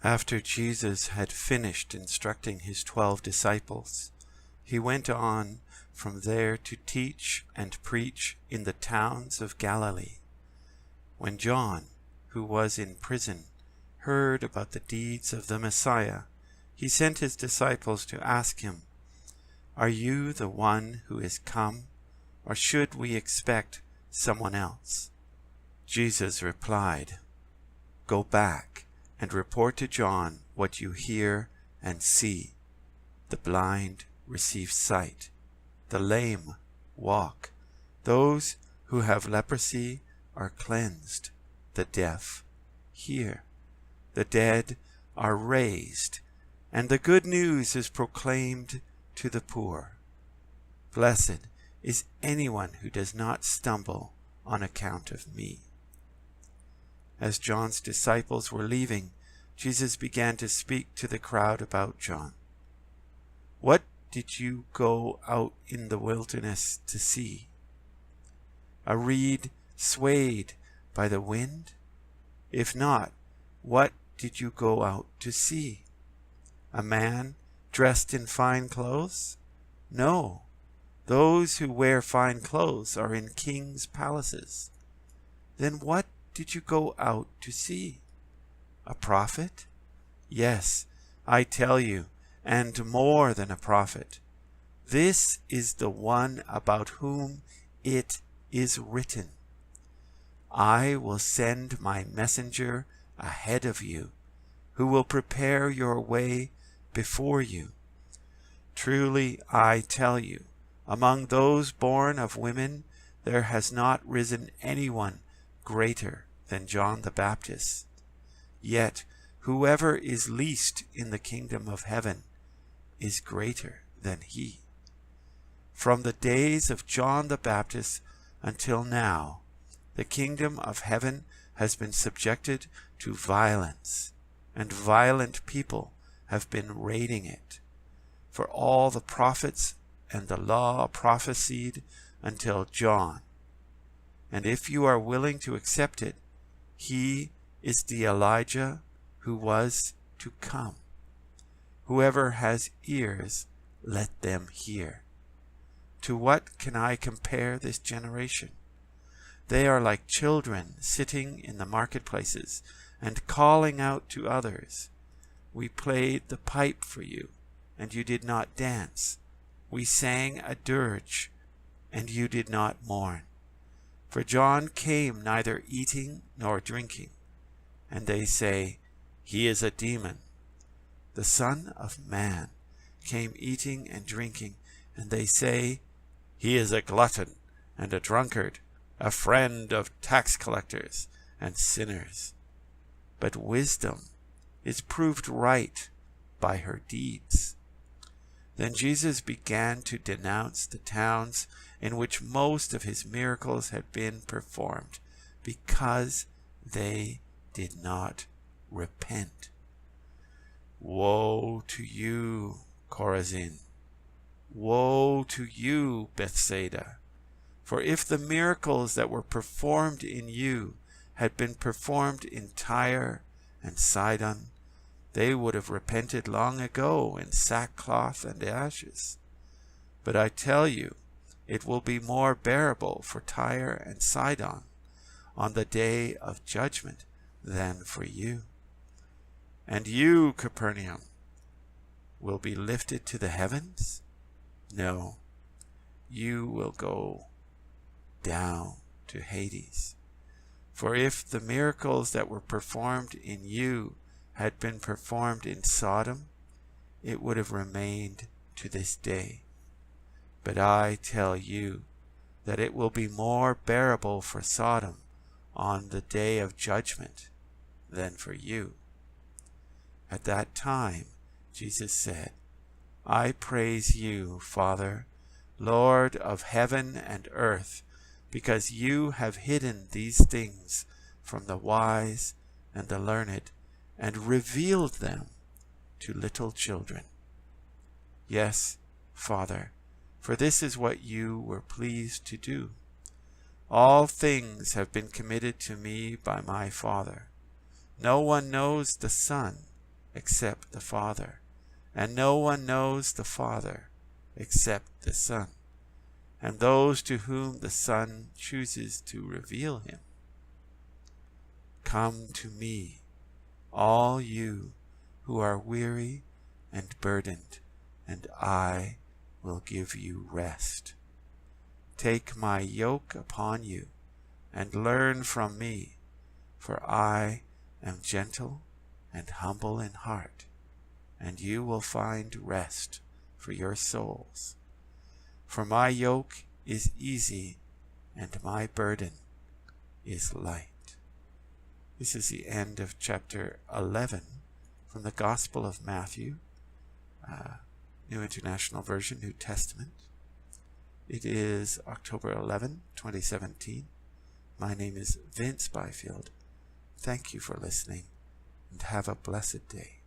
After Jesus had finished instructing his 12 disciples, he went on from there to teach and preach in the towns of Galilee. When John, who was in prison, heard about the deeds of the Messiah, he sent his disciples to ask him, "Are you the one who is come, or should we expect someone else?" Jesus replied, "Go back and report to John what you hear and see. The blind receive sight, the lame walk, those who have leprosy are cleansed, the deaf hear, the dead are raised, and the good news is proclaimed to the poor. Blessed is anyone who does not stumble on account of me." As John's disciples were leaving, Jesus began to speak to the crowd about John. "What did you go out in the wilderness to see? A reed swayed by the wind? If not, what did you go out to see? A man dressed in fine clothes? No, those who wear fine clothes are in kings' palaces. Then what did you go out to see? A prophet? Yes, I tell you, and more than a prophet. This is the one about whom it is written, 'I will send my messenger ahead of you, who will prepare your way before you.' Truly I tell you, among those born of women, there has not risen anyone greater than John the Baptist. Yet whoever is least in the kingdom of heaven is greater than he. From the days of John the Baptist until now, the kingdom of heaven has been subjected to violence, and violent people have been raiding it. For all the prophets and the law prophesied until John. And if you are willing to accept it, he is the Elijah who was to come. Whoever has ears, let them hear. To what can I compare this generation? They are like children sitting in the marketplaces and calling out to others, 'We played the pipe for you, and you did not dance. We sang a dirge, and you did not mourn.' For John came neither eating nor drinking, and they say, 'He is a demon.' The Son of Man came eating and drinking, and they say, 'He is a glutton and a drunkard, a friend of tax collectors and sinners.' But wisdom is proved right by her deeds." Then Jesus began to denounce the towns in which most of his miracles had been performed, because they did not repent. "Woe to you, Chorazin! Woe to you, Bethsaida! For if the miracles that were performed in you had been performed in Tyre and Sidon, they would have repented long ago in sackcloth and ashes. But I tell you, it will be more bearable for Tyre and Sidon on the day of judgment than for you. And you, Capernaum, will be lifted to the heavens? No, you will go down to Hades. For if the miracles that were performed in you had been performed in Sodom, it would have remained to this day. But I tell you that it will be more bearable for Sodom on the day of judgment than for you." At that time, Jesus said, "I praise you, Father, Lord of heaven and earth, because you have hidden these things from the wise and the learned, and revealed them to little children. Yes, Father, for this is what you were pleased to do. All things have been committed to me by my Father. No one knows the Son except the Father, and no one knows the Father except the Son, and those to whom the Son chooses to reveal him. Come to me, all you who are weary and burdened, and I will give you rest. Take my yoke upon you, and learn from me, for I am gentle and humble in heart, and you will find rest for your souls. For my yoke is easy, and my burden is light. This is the end of chapter 11 from the Gospel of Matthew, New International Version, New Testament. It is October 11, 2017. My name is Vince Byfield. Thank you for listening, and have a blessed day.